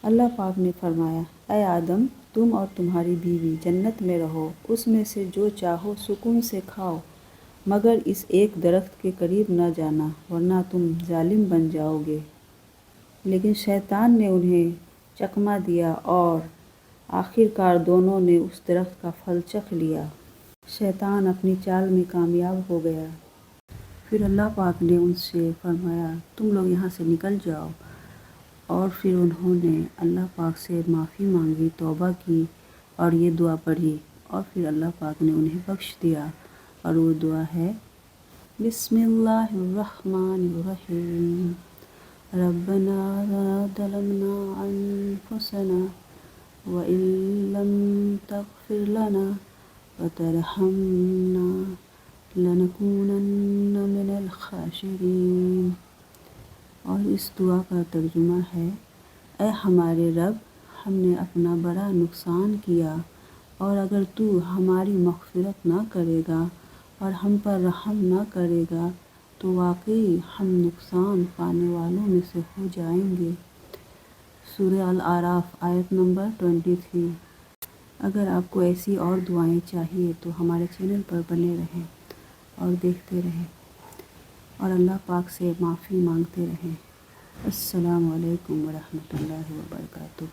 اللہ پاک نے فرمایا، اے آدم، تم اور تمہاری بیوی جنت میں رہو، اس میں سے جو چاہو سکون سے کھاؤ، مگر اس ایک درخت کے قریب نہ جانا ورنہ تم ظالم بن جاؤ گے۔ لیکن شیطان نے انہیں چکمہ دیا اور آخر کار دونوں نے اس درخت کا پھل چکھ لیا۔ شیطان اپنی چال میں کامیاب ہو گیا۔ پھر اللہ پاک نے ان سے فرمایا، تم لوگ یہاں سے نکل جاؤ، اور پھر انہوں نے اللہ پاک سے معافی مانگی، توبہ کی اور یہ دعا پڑھی، اور پھر اللہ پاک نے انہیں بخش دیا، اور وہ دعا ہے، بسم اللہ الرحمن الرحیم، ربنا ظلمنا انفسنا وَإِن لَّمْ تَغْفِرْ لَنَا وَتَرْحَمْنَا لَنَكُونَنَّ مِنَ الْخَاسِرِينَ۔ اور اس دعا کا ترجمہ ہے، اے ہمارے رب، ہم نے اپنا بڑا نقصان کیا، اور اگر تو ہماری مغفرت نہ کرے گا اور ہم پر رحم نہ کرے گا تو واقعی ہم نقصان پانے والوں میں سے ہو جائیں گے۔ سورہ الاعراف آیت نمبر 23۔ اگر آپ کو ایسی اور دعائیں چاہیے تو ہمارے چینل پر بنے رہیں اور دیکھتے رہیں، اور اللہ پاک سے معافی مانگتے رہیں۔ السلام علیکم ورحمۃ اللہ وبرکاتہ۔